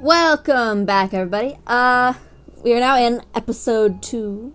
Welcome back, everybody. We are now in episode 2.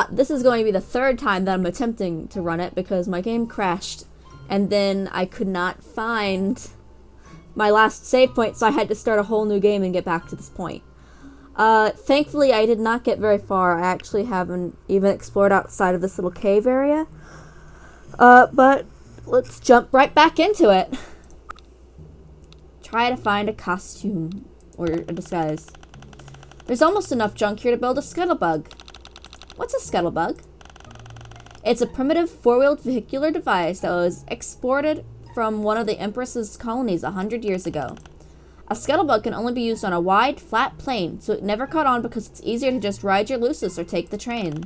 This is going to be the third time that I'm attempting to run it because my game crashed and then I could not find my last save point, so I had to start a whole new game and get back to this point. Thankfully, I did not get very far. I actually haven't even explored outside of this little cave area. But let's jump right back into it. Try to find a costume or a disguise. There's almost enough junk here to build a scuttlebug. What's a scuttlebug? It's a primitive four-wheeled vehicular device that was exported from one of the Empress's colonies 100 years ago. A scuttlebug can only be used on a wide, flat plain, so it never caught on because it's easier to just ride your Lucis or take the train.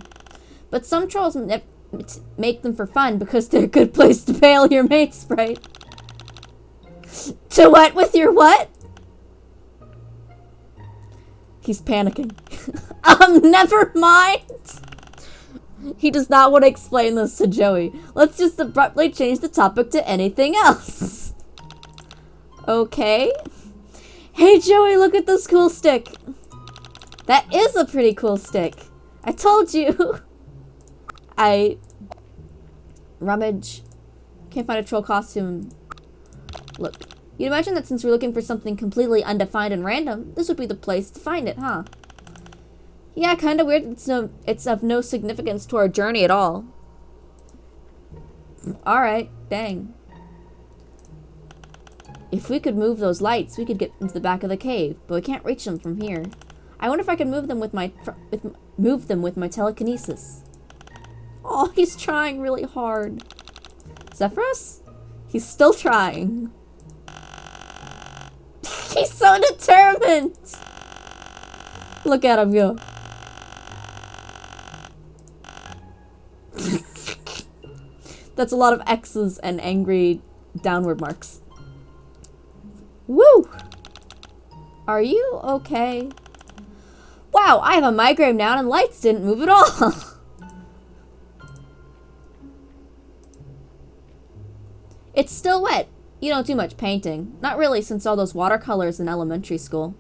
But some trolls make them for fun because they're a good place to bail your mates, right? To what with your what? He's panicking. Never mind. He does not want to explain this to Joey. Let's just abruptly change the topic to anything else. Okay. Hey Joey, look at this cool stick. That is a pretty cool stick. I told you. I rummage. Can't find a troll costume. Look, you'd imagine that since we're looking for something completely undefined and random, this would be the place to find it, huh? Yeah, kinda weird. It's of no significance to our journey at all. Alright, dang. If we could move those lights, we could get into the back of the cave, but we can't reach them from here. I wonder if I could move them with my telekinesis. Oh, he's trying really hard. Zephyrus? He's still trying. He's so determined! Look at him go. That's a lot of X's and angry downward marks. Woo! Are you okay? Wow, I have a migraine now and lights didn't move at all. It's still wet. You don't do much painting. Not really, since all those watercolors in elementary school.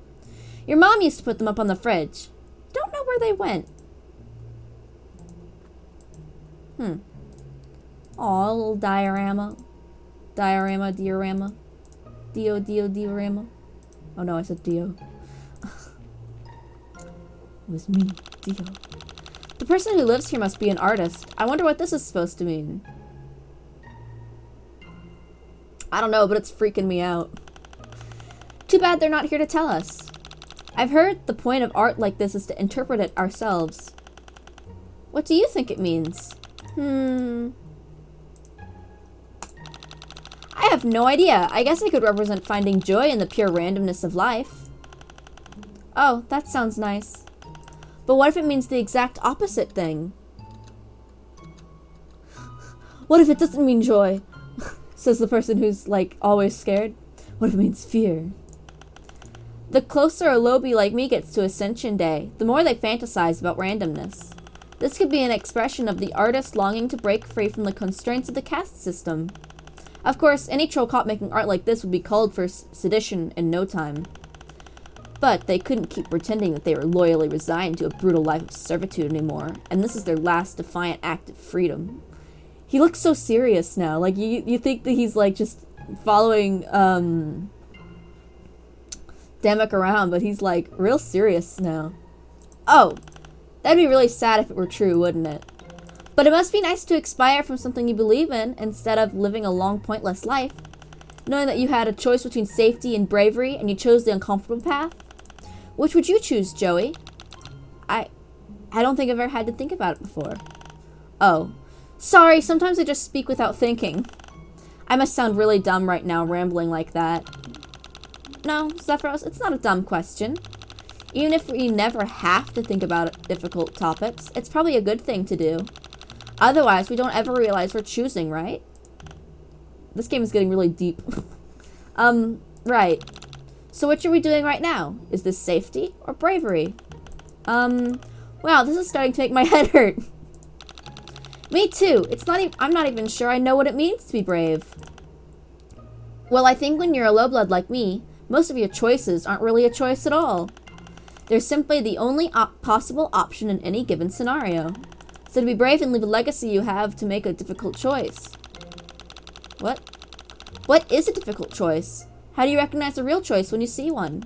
Your mom used to put them up on the fridge. Don't know where they went. Aw, a little diorama. Diorama. Diorama. Oh no, I said Dio. It was me, Dio. The person who lives here must be an artist. I wonder what this is supposed to mean. I don't know, but it's freaking me out. Too bad they're not here to tell us. I've heard the point of art like this is to interpret it ourselves. What do you think it means? I have no idea. I guess it could represent finding joy in the pure randomness of life. Oh, that sounds nice. But what if it means the exact opposite thing? What if it doesn't mean joy? Says the person who's, like, always scared. What if it means fear? The closer a lobby like me gets to Ascension Day, the more they fantasize about randomness. This could be an expression of the artist longing to break free from the constraints of the caste system. Of course, any troll caught making art like this would be called for sedition in no time. But they couldn't keep pretending that they were loyally resigned to a brutal life of servitude anymore, and this is their last defiant act of freedom. He looks so serious now. Like, you think that he's, like, just following, Demek around, but he's, like, real serious now. Oh, that'd be really sad if it were true, wouldn't it? But it must be nice to expire from something you believe in instead of living a long, pointless life. Knowing that you had a choice between safety and bravery, and you chose the uncomfortable path. Which would you choose, Joey? I don't think I've ever had to think about it before. Oh. Sorry, sometimes I just speak without thinking. I must sound really dumb right now, rambling like that. No, Zephyros, it's not a dumb question. Even if we never have to think about difficult topics, it's probably a good thing to do. Otherwise, we don't ever realize we're choosing, right? This game is getting really deep. Right. So what are we doing right now? Is this safety or bravery? Wow, this is starting to make my head hurt. Me too. I'm not even sure I know what it means to be brave. Well, I think when you're a low blood like me, Most of your choices aren't really a choice at all. They're simply the only possible option in any given scenario. So to be brave and leave a legacy, you have to make a difficult choice. What? What is a difficult choice? How do you recognize a real choice when you see one?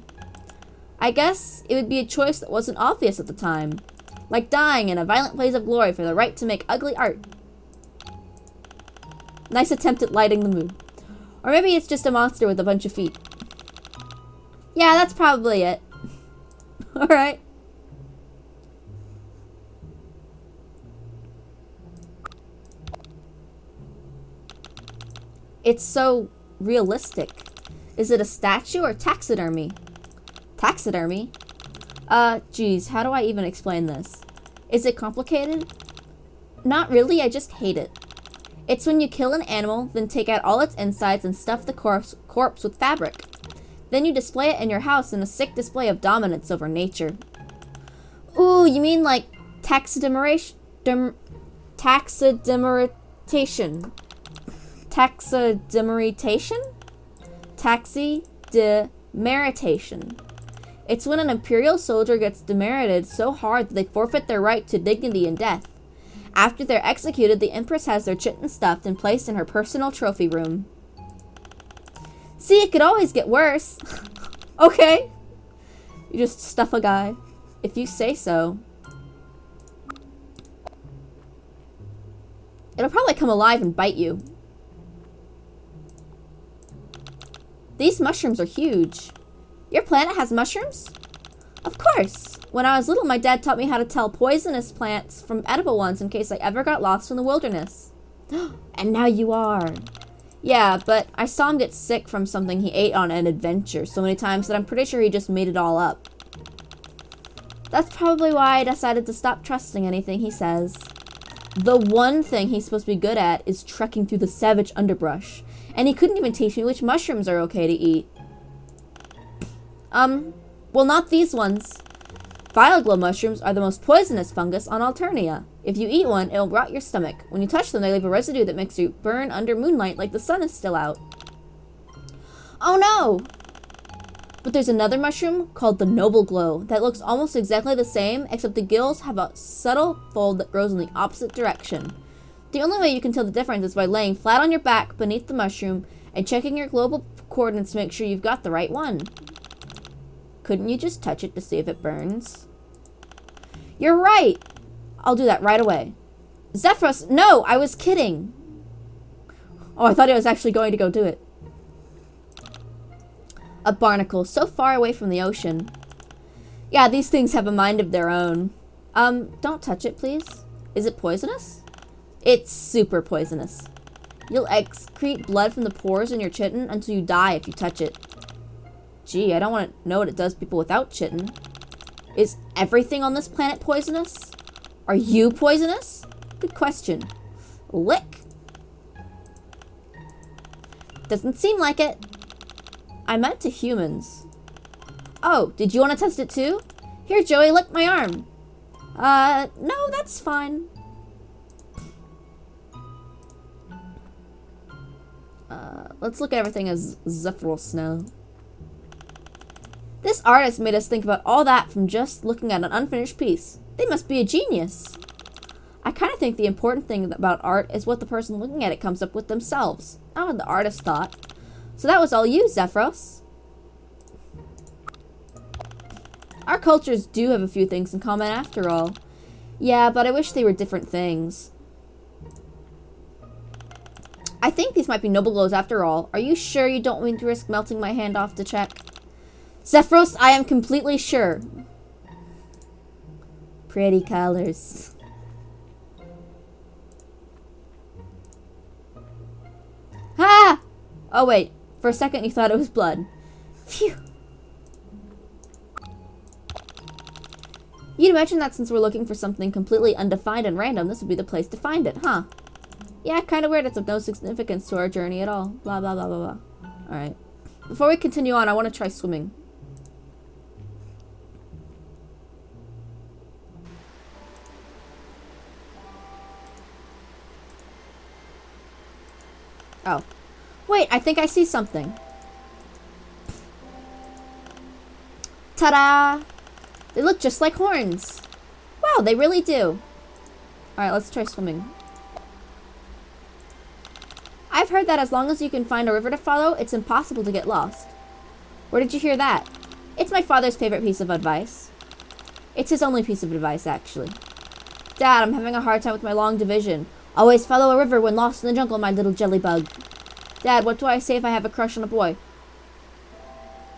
I guess it would be a choice that wasn't obvious at the time. Like dying in a violent blaze of glory for the right to make ugly art. Nice attempt at lighting the mood. Or maybe it's just a monster with a bunch of feet. Yeah, that's probably it. Alright. It's so realistic. Is it a statue or taxidermy? Taxidermy? Geez, how do I even explain this? Is it complicated? Not really, I just hate it. It's when you kill an animal, then take out all its insides and stuff the corpse with fabric. Then you display it in your house in a sick display of dominance over nature. Ooh, you mean like taxidermitation? Taxidermitation? Taxidermitation. It's when an imperial soldier gets demerited so hard that they forfeit their right to dignity and death. After they're executed, the empress has their chitin stuffed and placed in her personal trophy room. See, it could always get worse. Okay. You just stuff a guy. If you say so. It'll probably come alive and bite you. These mushrooms are huge. Your planet has mushrooms? Of course. When I was little, my dad taught me how to tell poisonous plants from edible ones in case I ever got lost in the wilderness. And now you are. Yeah, but I saw him get sick from something he ate on an adventure so many times that I'm pretty sure he just made it all up. That's probably why I decided to stop trusting anything he says. The one thing he's supposed to be good at is trekking through the savage underbrush. And he couldn't even teach me which mushrooms are okay to eat. Well, not these ones. Vileglow mushrooms are the most poisonous fungus on Alternia. If you eat one, it'll rot your stomach. When you touch them, they leave a residue that makes you burn under moonlight like the sun is still out. Oh no! But there's another mushroom called the Noble Glow that looks almost exactly the same, except the gills have a subtle fold that grows in the opposite direction. The only way you can tell the difference is by laying flat on your back beneath the mushroom and checking your global coordinates to make sure you've got the right one. Couldn't you just touch it to see if it burns? You're right! I'll do that right away. Zephyros, no, I was kidding. Oh, I thought I was actually going to go do it. A barnacle, so far away from the ocean. Yeah, these things have a mind of their own. Don't touch it, please. Is it poisonous? It's super poisonous. You'll excrete blood from the pores in your chitin until you die if you touch it. Gee, I don't want to know what it does to people without chitin. Is everything on this planet poisonous? Are you poisonous? Good question. Lick. Doesn't seem like it. I meant to humans. Oh, did you want to test it too? Here, Joey, lick my arm. No, that's fine. Let's look at everything as Zephyros now. This artist made us think about all that from just looking at an unfinished piece. They must be a genius. I kind of think the important thing about art is what the person looking at it comes up with themselves, not what the artist thought. So that was all you, Zephyros. Our cultures do have a few things in common after all. Yeah, but I wish they were different things. I think these might be noble glows after all. Are you sure you don't mean to risk melting my hand off to check? Zephyros, I am completely sure. Pretty colors. Ah! Oh wait, for a second you thought it was blood. Phew. You'd imagine that since we're looking for something completely undefined and random, this would be the place to find it, huh? Yeah, kind of weird. It's of no significance to our journey at all. Blah, blah, blah, blah, blah. Alright. Before we continue on, I want to try swimming. Oh. Wait, I think I see something. Ta-da! They look just like horns. Wow, they really do. Alright, let's try swimming. I've heard that as long as you can find a river to follow, it's impossible to get lost. Where did you hear that? It's my father's favorite piece of advice. It's his only piece of advice, actually. Dad, I'm having a hard time with my long division. Always follow a river when lost in the jungle, my little jelly bug. Dad, what do I say if I have a crush on a boy?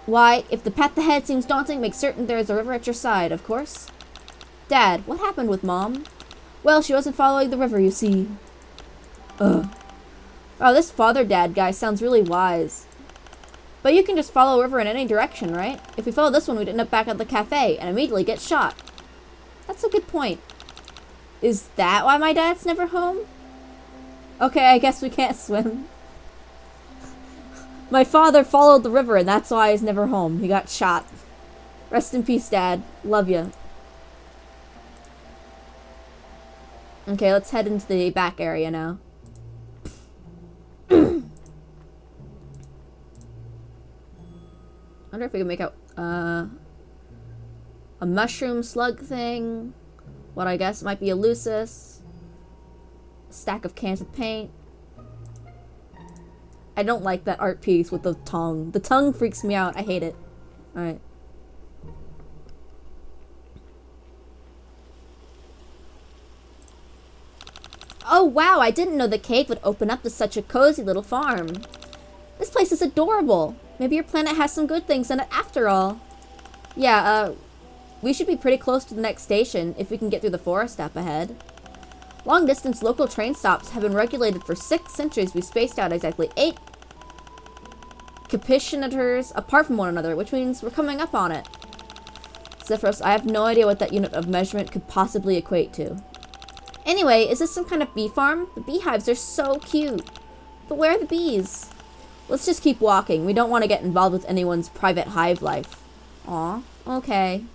Why, if the path ahead seems daunting, make certain there is a river at your side, of course. Dad, what happened with Mom? Well, she wasn't following the river, you see. Ugh. Oh, this father-dad guy sounds really wise. But you can just follow a river in any direction, right? If we follow this one, we'd end up back at the cafe and immediately get shot. That's a good point. Is that why my dad's never home? Okay, I guess we can't swim. My father followed the river and that's why he's never home. He got shot. Rest in peace, Dad. Love ya. Okay, let's head into the back area now. I wonder if we can make out a mushroom slug thing. What I guess might be a Lucis. A stack of cans of paint. I don't like that art piece with the tongue. The tongue freaks me out. I hate it. Alright. Oh wow, I didn't know the cave would open up to such a cozy little farm. This place is adorable. Maybe your planet has some good things in it after all. Yeah, we should be pretty close to the next station if we can get through the forest up ahead. Long-distance local train stops have been regulated for 6 centuries. We spaced out exactly 8 capitulars apart from one another, which means we're coming up on it. Zephyros, I have no idea what that unit of measurement could possibly equate to. Anyway, is this some kind of bee farm? The beehives are so cute. But where are the bees? Let's just keep walking. We don't want to get involved with anyone's private hive life. Aw, okay.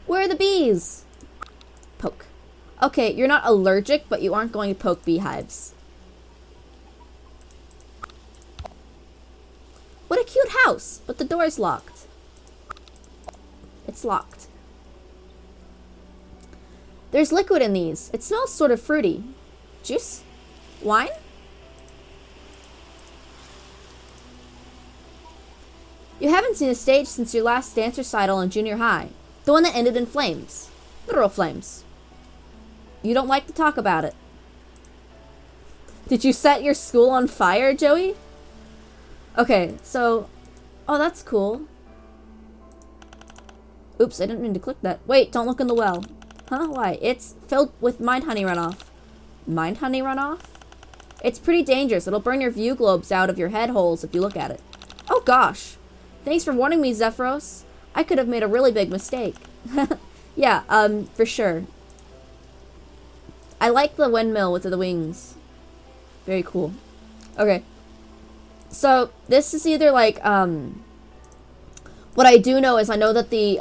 Where are the bees? Poke. Okay, you're not allergic, but you aren't going to poke beehives. What a cute house, but the door's locked. It's locked. There's liquid in these. It smells sort of fruity. Juice? Wine? You haven't seen a stage since your last dance recital in junior high. The one that ended in flames. Literal flames. You don't like to talk about it. Did you set your school on fire, Joey? Okay, so... Oh, that's cool. Oops, I didn't mean to click that. Wait, don't look in the well. Huh? Why? It's filled with mind honey runoff. Mind honey runoff? It's pretty dangerous. It'll burn your view globes out of your head holes if you look at it. Oh gosh. Thanks for warning me, Zephyros. I could have made a really big mistake. Yeah, for sure. I like the windmill with the wings. Very cool. Okay. So, this is either like, what I do know is I know that the,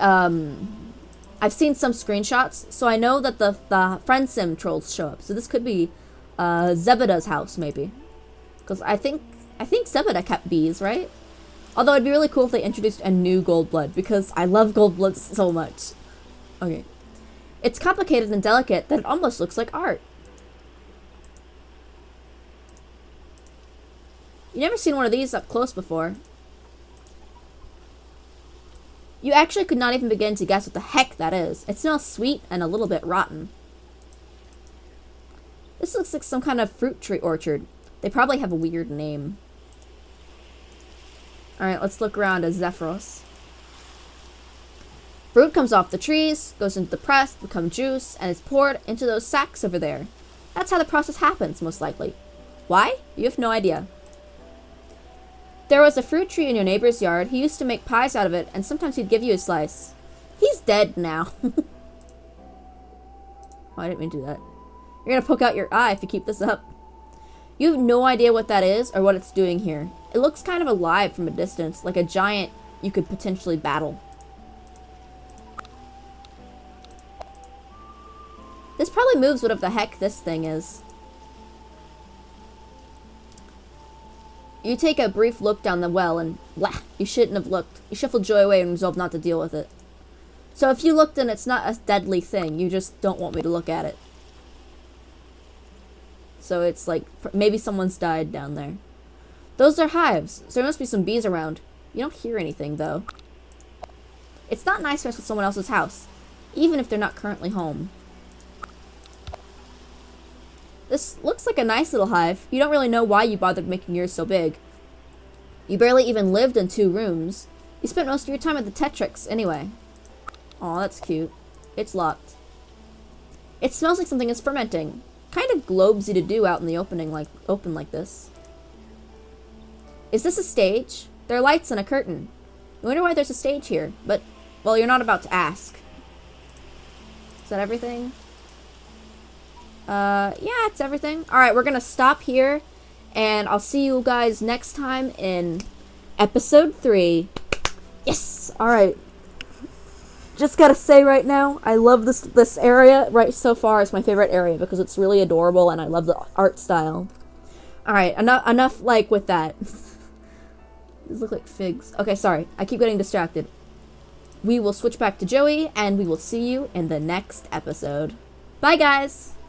I've seen some screenshots, so I know that the friend sim trolls show up. So this could be Zebeda's house, maybe. Because I think Zebeda kept bees, right? Although it'd be really cool if they introduced a new Goldblood, because I love Goldblood so much. Okay. It's complicated and delicate that it almost looks like art. You've never seen one of these up close before. You actually could not even begin to guess what the heck that is. It smells sweet and a little bit rotten. This looks like some kind of fruit tree orchard. They probably have a weird name. Alright, let's look around at Zephyros. Fruit comes off the trees, goes into the press, becomes juice, and is poured into those sacks over there. That's how the process happens, most likely. Why? You have no idea. There was a fruit tree in your neighbor's yard. He used to make pies out of it, and sometimes he'd give you a slice. He's dead now. Oh, I didn't mean to do that. You're gonna poke out your eye if you keep this up. You have no idea what that is or what it's doing here. It looks kind of alive from a distance, like a giant you could potentially battle. This probably moves whatever the heck this thing is. You take a brief look down the well and, blah, you shouldn't have looked. You shuffle joy away and resolve not to deal with it. So if you looked and it's not a deadly thing, you just don't want me to look at it. So it's like, maybe someone's died down there. Those are hives, so there must be some bees around. You don't hear anything, though. It's not nice to mess with someone else's house, even if they're not currently home. This looks like a nice little hive. You don't really know why you bothered making yours so big. You barely even lived in 2 rooms. You spent most of your time at the Tetrix, anyway. Aw, that's cute. It's locked. It smells like something is fermenting. Kind of globesy to do out in the open like this. Is this a stage? There are lights and a curtain. I wonder why there's a stage here, but, well, you're not about to ask. Is that everything? Yeah, it's everything. Alright, we're gonna stop here, and I'll see you guys next time in episode 3. Yes! Alright. Just gotta say right now, I love this area right so far. It's my favorite area because it's really adorable, and I love the art style. Alright, enough like with that. These look like figs. Okay, sorry. I keep getting distracted. We will switch back to Joey, and we will see you in the next episode. Bye, guys!